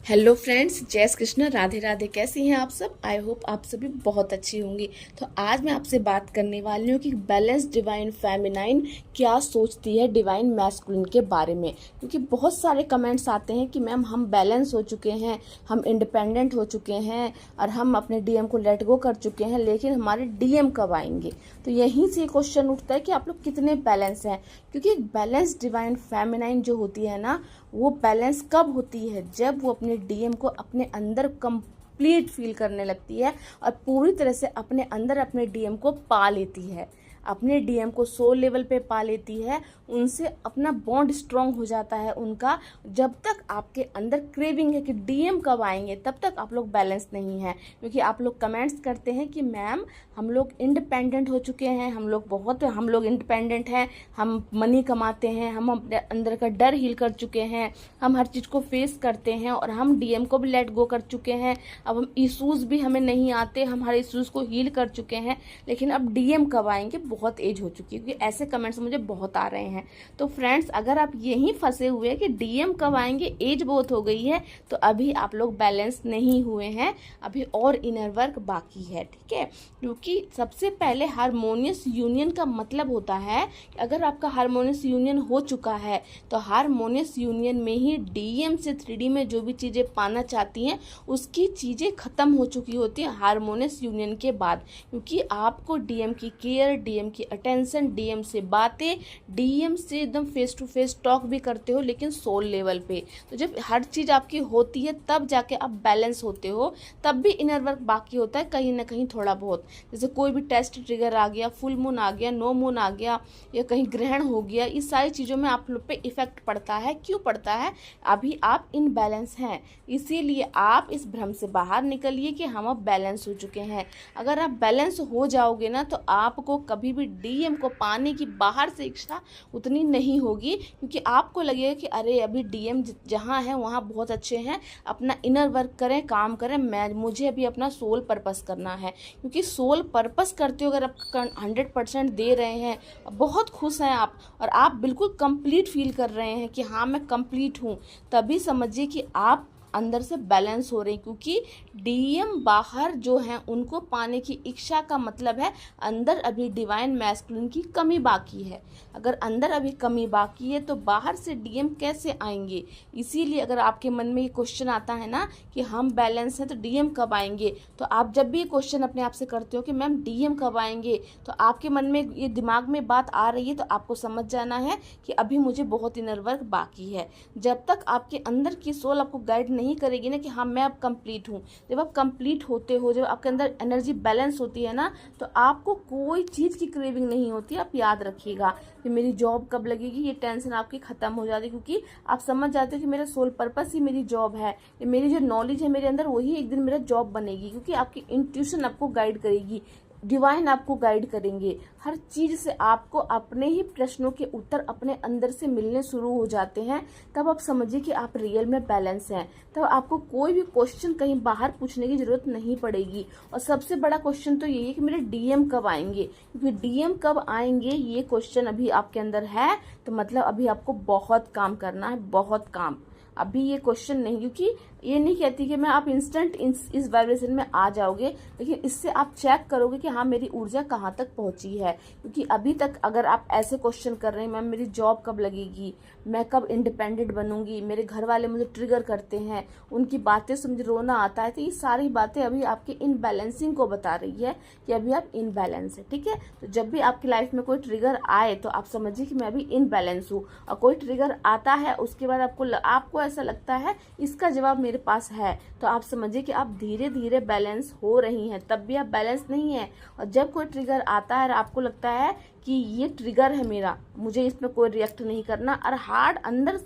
Hello friends, जय श्री कृष्ण, राधे राधे। कैसी हैं आप सब? आई होप आप सभी बहुत अच्छी होंगी। तो आज मैं आपसे बात करने वाली हूँ कि बैलेंस डिवाइन फेमिनाइन क्या सोचती है डिवाइन मैस्कुलिन के बारे में। क्योंकि बहुत सारे कमेंट्स आते हैं कि मैम हम बैलेंस हो चुके हैं, हम इंडिपेंडेंट हो चुके हैं और हम अपने डीएम को लेट गो कर चुके हैं, लेकिन हमारे डीएम कब आएंगे। तो यहीं से क्वेश्चन उठता है कि आप लोग कितने बैलेंस हैं। क्योंकि बैलेंस डिवाइन फेमिनाइन जो होती है ना, वो बैलेंस कब होती है? जब वो अपने डीएम को अपने अंदर कंप्लीट फील करने लगती है और पूरी तरह से अपने अंदर अपने डीएम को पा लेती है, अपने डीएम को सोल लेवल पे पा लेती है, उनसे अपना बॉन्ड स्ट्रांग हो जाता है उनका। जब तक आपके अंदर क्रेविंग है कि डीएम कब आएंगे, तब तक आप लोग बैलेंस नहीं है। क्योंकि आप लोग कमेंट्स करते हैं कि मैम हम लोग इंडिपेंडेंट हो चुके हैं, हम लोग इंडिपेंडेंट हैं, हम मनी कमाते हैं, हम अपने अंदर का डर हील कर चुके हैं, हम हर चीज़ को फेस करते हैं और हम डीएम को भी लेट गो कर चुके हैं। अब हम इशूज़ भी हमें नहीं आते, हम हर इशूज़ को हील कर चुके हैं, लेकिन अब डीएम कब आएंगे, बहुत एज हो चुकी है। क्योंकि ऐसे कमेंट्स मुझे बहुत आ रहे हैं। तो फ्रेंड्स, अगर आप यहीं फंसे हुए कि डीएम कब आएंगे, एज बहुत हो गई है, तो अभी आप लोग बैलेंस नहीं हुए हैं, अभी और इनर वर्क बाकी है। ठीक है, क्योंकि सबसे पहले हारमोनियस यूनियन का मतलब होता है कि अगर आपका हारमोनियस यूनियन हो चुका है तो हारमोनियस यूनियन में ही डीएम से 3D में जो भी चीज़ें पाना चाहती हैं उसकी चीज़ें खत्म हो चुकी होती हैं हारमोनियस यूनियन के बाद। क्योंकि आपको डीएम की केयर, डीएम की अटेंशन, डीएम से बातें, डीएम से एकदम फेस टू फेस टॉक भी करते हो, लेकिन सोल लेवल पे। तो जब हर चीज़ आपकी होती है तब जाके आप बैलेंस होते हो। तब भी इनर वर्क बाकी होता है कहीं ना कहीं थोड़ा बहुत। जैसे कोई भी टेस्ट ट्रिगर आ गया, फुल मून आ गया, नो मून आ गया, या कहीं ग्रहण हो गया, इस सारी चीज़ों में आप लोग पे इफेक्ट पड़ता है। क्यों पड़ता है? अभी आप इनबैलेंस हैं, इसीलिए आप इस भ्रम से बाहर निकलिए कि हम अब बैलेंस हो चुके हैं। अगर आप बैलेंस हो जाओगे ना, तो आपको कभी भी डीएम को पाने की बाहर से इच्छा उतनी नहीं होगी। क्योंकि आपको लगेगा कि अरे अभी डीएम जहाँ है वहाँ बहुत अच्छे हैं, अपना इनर वर्क करें, काम करें, मुझे अभी अपना सोल पर्पस करना है। क्योंकि सोल पर्पस करते हो, अगर आप 100% दे रहे हैं, बहुत खुश हैं आप और आप बिल्कुल कंप्लीट फील कर रहे हैं कि हाँ मैं कंप्लीट हूँ, तभी समझिए कि आप अंदर से बैलेंस हो रहे हैं। क्योंकि डीएम बाहर जो हैं उनको पाने की इच्छा का मतलब है अंदर अभी डिवाइन मैस्कुलिन की कमी बाकी है। अगर अंदर अभी कमी बाकी है तो बाहर से डीएम कैसे आएंगे? इसीलिए अगर आपके मन में ये क्वेश्चन आता है ना कि हम बैलेंस हैं तो डीएम कब आएंगे, तो आप जब भी ये क्वेश्चन अपने आप से करते हो कि मैम डीएम कब आएंगे, तो आपके मन में ये दिमाग में बात आ रही है, तो आपको समझ जाना है कि अभी मुझे बहुत इनर वर्क बाकी है। जब तक आपके अंदर की सोल आपको गाइड नहीं करेगी ना कि हाँ मैं अब कंप्लीट हूँ, जब आप कंप्लीट होते हो, जब आपके अंदर एनर्जी बैलेंस होती है ना, तो आपको कोई चीज़ की क्रेविंग नहीं होती। आप याद रखिएगा कि मेरी जॉब कब लगेगी, ये टेंशन आपकी खत्म हो जाती है। क्योंकि आप समझ जाते हो कि मेरा सोल पर्पस ही मेरी जॉब है, मेरी जो नॉलेज है मेरे अंदर वही एक दिन मेरा जॉब बनेगी। क्योंकि आपकी इंट्यूशन आपको गाइड करेगी, डिवाइन आपको गाइड करेंगे। हर चीज़ से आपको अपने ही प्रश्नों के उत्तर अपने अंदर से मिलने शुरू हो जाते हैं। तब आप समझिए कि आप रियल में बैलेंस हैं। तब आपको कोई भी क्वेश्चन कहीं बाहर पूछने की जरूरत नहीं पड़ेगी। और सबसे बड़ा क्वेश्चन तो यही है कि मेरे डीएम कब आएंगे। क्योंकि डीएम कब आएंगे ये क्वेश्चन अभी आपके अंदर है, तो मतलब अभी आपको बहुत काम करना है, बहुत काम। अभी ये क्वेश्चन नहीं, क्योंकि ये नहीं कहती कि मैं आप इंस्टेंट इस वाइब्रेशन में आ जाओगे, लेकिन इससे आप चेक करोगे कि हाँ मेरी ऊर्जा कहाँ तक पहुँची है। क्योंकि अभी तक अगर आप ऐसे क्वेश्चन कर रहे हैं, मैम मेरी जॉब कब लगेगी, मैं कब इंडिपेंडेंट बनूंगी, मेरे घर वाले मुझे ट्रिगर करते हैं, उनकी बातें से मुझे रोना आता है, तो ये सारी बातें अभी आपके इनबैलेंसिंग को बता रही है कि अभी आप इनबैलेंस है। ठीक है, तो जब भी आपकी लाइफ में कोई ट्रिगर आए तो आप समझिए कि मैं अभी इनबैलेंस हूँ। और कोई ट्रिगर आता है उसके बाद आपको ऐसा लगता है इसका जवाब मेरे पास है, तो आप समझिए कि आप धीरे धीरे बैलेंस हो रही हैं, तब भी आप बैलेंस नहीं है। और जब कोई ट्रिगर आता है और आपको लगता है कि ये ट्रिगर है मेरा, मुझे इसमें कोई रिएक्ट नहीं करना, और हार्ड अंदर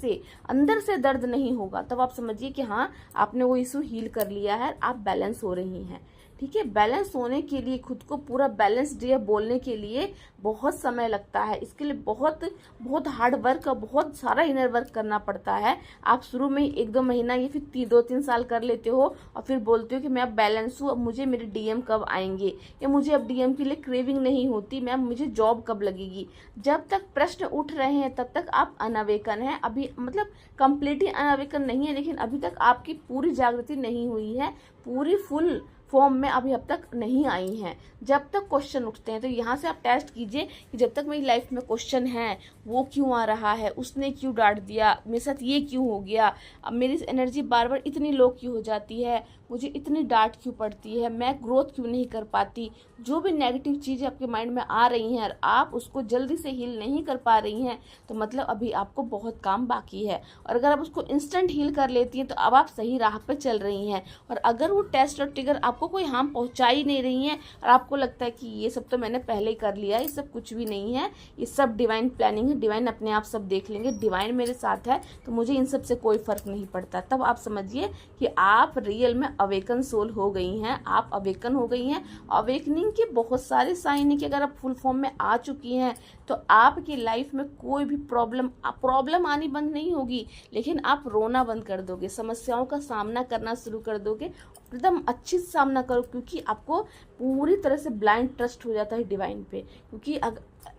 से दर्द नहीं होगा, तब आप समझिए कि हाँ आपने वो इशू हील कर लिया है, आप बैलेंस हो रही हैं। ठीक है। बैलेंस होने के लिए, खुद को पूरा बैलेंस्ड है बोलने के लिए बहुत समय लगता है। इसके लिए बहुत बहुत हार्ड वर्क और बहुत सारा इनर वर्क करना पड़ता है। आप शुरू में 1-2 महीना या फिर 2-3 साल कर लेते हो और फिर बोलते हो कि मैं अब बैलेंस हूँ, अब मुझे मेरे डीएम कब आएंगे, या मुझे अब डीएम के लिए क्रेविंग नहीं होती, मैं मुझे जॉब कब लगेगी। जब तक प्रश्न उठ रहे हैं तब तक आप अनअवेकन हैं। अभी मतलब कंप्लीटली अनअवेकन नहीं है, लेकिन अभी तक आपकी पूरी जागृति नहीं हुई है, पूरी फुल फॉर्म में अभी अब तक नहीं आई हैं। जब तक क्वेश्चन उठते हैं तो यहाँ से आप टेस्ट कीजिए कि जब तक मेरी लाइफ में क्वेश्चन है, वो क्यों आ रहा है, उसने क्यों डांट दिया, मेरे साथ ये क्यों हो गया, अब मेरी एनर्जी बार बार इतनी लो क्यों हो जाती है, मुझे इतनी डांट क्यों पड़ती है, मैं ग्रोथ क्यों नहीं कर पाती। जो भी नेगेटिव चीज़ें आपके माइंड में आ रही हैं और आप उसको जल्दी से हील नहीं कर पा रही हैं, तो मतलब अभी आपको बहुत काम बाकी है। और अगर आप उसको इंस्टेंट हील कर लेती हैं तो अब आप सही राह पर चल रही हैं। और अगर वो टेस्ट और ट्रिगर आपको कोई हार्म पहुंचा ही नहीं रही हैं और आपको लगता है कि ये सब तो मैंने पहले ही कर लिया है, ये सब कुछ भी नहीं है, ये सब डिवाइन प्लानिंग है, डिवाइन अपने आप सब देख लेंगे, डिवाइन मेरे साथ है, तो मुझे इन सब से कोई फर्क नहीं पड़ता, तब आप समझिए कि आप रियल में अवेकन सोल हो गई हैं, आप अवेकन हो गई हैं। अवेकनिंग के बहुत सारे साइन है कि अगर आप फुल फॉर्म में आ चुकी हैं तो आपकी लाइफ में कोई भी प्रॉब्लम आनी बंद नहीं होगी, लेकिन आप रोना बंद कर दोगे, समस्याओं का सामना करना शुरू कर दोगे, एकदम अच्छी से सामना करो, क्योंकि आपको पूरी तरह से ब्लाइंड ट्रस्ट हो जाता है डिवाइन पे। क्योंकि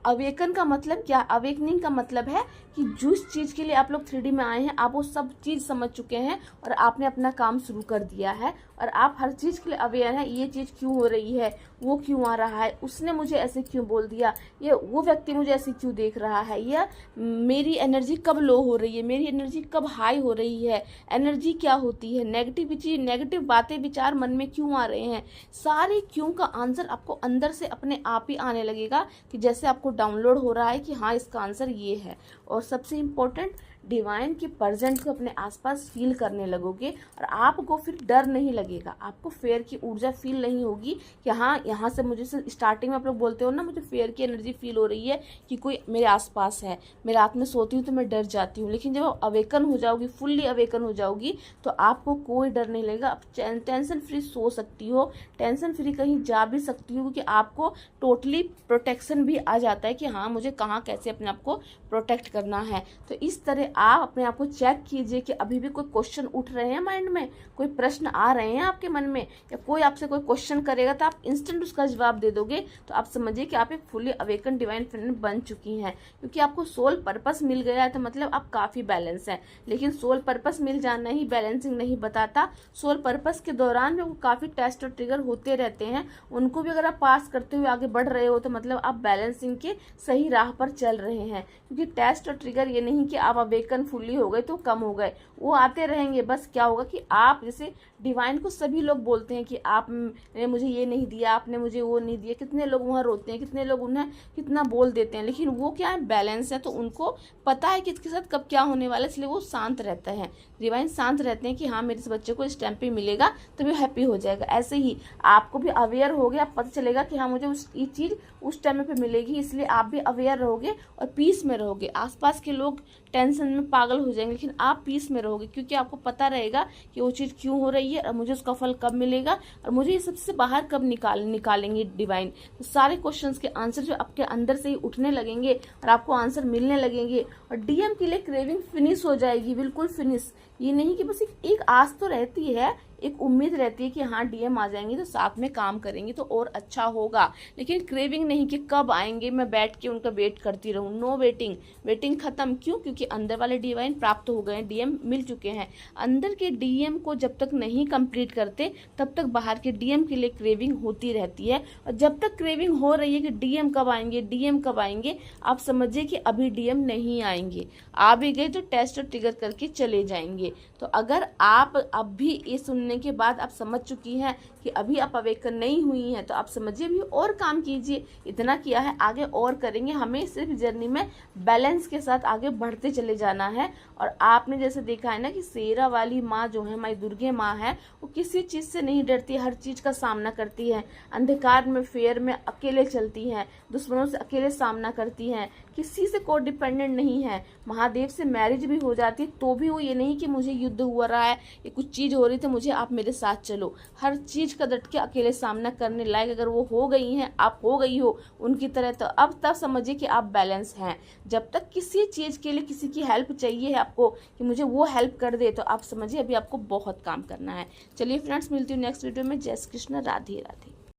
अवेकन का मतलब क्या, अवेकनिंग का मतलब है कि जिस चीज़ के लिए आप लोग 3D में आए हैं आप वो सब चीज़ समझ चुके हैं और आपने अपना काम शुरू कर दिया है और आप हर चीज़ के लिए अवेयर हैं। ये चीज़ क्यों हो रही है, वो क्यों आ रहा है, उसने मुझे ऐसे क्यों बोल दिया, ये वो व्यक्ति मुझे ऐसे क्यों देख रहा है, या मेरी एनर्जी कब लो हो रही है, मेरी एनर्जी कब हाई हो रही है, एनर्जी क्या होती है, नेगेटिव बातें विचार मन में क्यों आ रहे हैं। सारे क्यों का आंसर आपको अंदर से अपने आप ही आने लगेगा कि जैसे आपको डाउनलोड हो रहा है कि हाँ इसका आंसर ये है। और सबसे इम्पोर्टेंट, डिवाइन के प्रेजेंट को अपने आसपास फील करने लगोगे और आपको फिर डर नहीं लगेगा, आपको फेयर की ऊर्जा फील नहीं होगी कि हाँ यहाँ से मुझे स्टार्टिंग में आप लोग बोलते हो ना मुझे फेयर की एनर्जी फील हो रही है कि कोई मेरे आसपास है, मैं रात में सोती हूँ तो मैं डर जाती हूँ। लेकिन जब आप अवेकन हो जाओगी, फुल्ली अवेकन हो जाओगी, तो आपको कोई डर नहीं लगेगा। आप टेंशन फ्री सो सकती हो, टेंशन फ्री कहीं जा भी सकती हो, क्योंकि आपको टोटली प्रोटेक्शन भी आ जाता है कि हाँ मुझे कहाँ कैसे अपने आप को प्रोटेक्ट करना है। तो इस तरह आप अपने आप को चेक कीजिए कि अभी भी कोई क्वेश्चन उठ रहे हैं माइंड में, कोई प्रश्न आ रहे हैं आपके मन में, या कोई आपसे कोई क्वेश्चन करेगा तो आप इंस्टेंट उसका जवाब दे दोगे, तो आप समझिए कि आप एक फुली अवेकन डिवाइन फ्रेंड बन चुकी हैं। क्योंकि आपको सोल पर्पस मिल गया है तो मतलब आप काफ़ी बैलेंस हैं। लेकिन सोल पर्पस मिल जाना ही बैलेंसिंग नहीं बताता। सोल पर्पस के दौरान जो काफ़ी टेस्ट और ट्रिगर होते रहते हैं, उनको भी अगर आप पास करते हुए आगे बढ़ रहे हो तो मतलब आप बैलेंसिंग के सही राह पर चल रहे हैं। क्योंकि टेस्ट और ट्रिगर ये नहीं कि आप अवेकन फुल्ली हो गए तो कम हो गए, वो आते रहेंगे। बस क्या होगा कि आप जैसे डिवाइन को सभी लोग बोलते हैं कि आपने मुझे ये नहीं दिया, आपने मुझे वो नहीं दिया, कितने लोग वहाँ रोते हैं, कितने लोग उन्हें कितना बोल देते हैं, लेकिन वो क्या है बैलेंस है, तो उनको पता है कि इसके साथ कब क्या होने वाला है, इसलिए वो शांत रहता है। डिवाइन शांत रहते हैं कि हाँ मेरे बच्चे को इस टाइम पे मिलेगा तो भी हैप्पी हो जाएगा। ऐसे ही आपको भी अवेयर हो गया, पता चलेगा कि हाँ मुझे ये चीज़ उस टाइम पे मिलेगी, इसलिए आप भी अवेयर रहोगे और पीस में रहोगे। आसपास के लोग टेंशन में पागल हो जाएंगे, लेकिन आप पीस में रहोगे, क्योंकि आपको पता रहेगा कि वो चीज़ क्यों हो रही है और मुझे उसका फल कब मिलेगा और मुझे ये सबसे बाहर कब निकालेंगे डिवाइन। तो सारे क्वेश्चंस के आंसर जो आपके अंदर से ही उठने लगेंगे और आपको आंसर मिलने लगेंगे और डीएम के लिए क्रेविंग फिनिश हो जाएगी, बिल्कुल फिनिश। ये नहीं कि बस एक आस तो रहती है, एक उम्मीद रहती है कि हाँ डीएम आ जाएंगे तो साथ में काम करेंगे तो और अच्छा होगा, लेकिन क्रेविंग नहीं कि कब आएंगे मैं बैठ के उनका वेट करती रहूं। नो वेटिंग, वेटिंग खत्म। क्यों? क्योंकि अंदर वाले डिवाइन प्राप्त हो गए हैं, डीएम मिल चुके हैं। अंदर के डीएम को जब तक नहीं कंप्लीट करते तब तक बाहर के डीएम के लिए क्रेविंग होती रहती है। और जब तक क्रेविंग हो रही है कि डीएम कब आएंगे, डीएम कब आएंगे, आप समझिए कि अभी डीएम नहीं आएंगे। आ भी गए तो टेस्ट और ट्रिगर करके चले जाएंगे। तो अगर आप अब भी ये सुनने के बाद आप समझ चुकी हैं कि अभी आप अवेकन नहीं हुई हैं, तो आप समझिए भी और काम कीजिए। इतना किया है, आगे और करेंगे। हमें सिर्फ जर्नी में बैलेंस के साथ आगे बढ़ते चले जाना है। और आपने जैसे देखा है ना कि शेरा वाली माँ जो है, माई दुर्गे माँ है, वो किसी चीज़ से नहीं डरती, हर चीज़ का सामना करती है। अंधकार में, फेयर में अकेले चलती हैं, दुश्मनों से अकेले सामना करती हैं, किसी से को डिपेंडेंट नहीं है। महादेव से मैरिज भी हो जाती है तो भी वो ये नहीं कि मुझे युद्ध हुआ रहा है या कुछ चीज़ हो रही थी मुझे आप मेरे साथ चलो, हर चीज़ का डट के अकेले सामना करने लायक अगर वो हो गई हैं, आप हो गई हो उनकी तरह, तो अब तब समझिए कि आप बैलेंस हैं। जब तक किसी चीज़ के लिए किसी की हेल्प चाहिए है आपको कि मुझे वो हेल्प कर दे, तो आप समझिए अभी आपको बहुत काम करना है। चलिए फ्रेंड्स, मिलती हूँ नेक्स्ट वीडियो में। जय श्री कृष्ण, राधे राधे।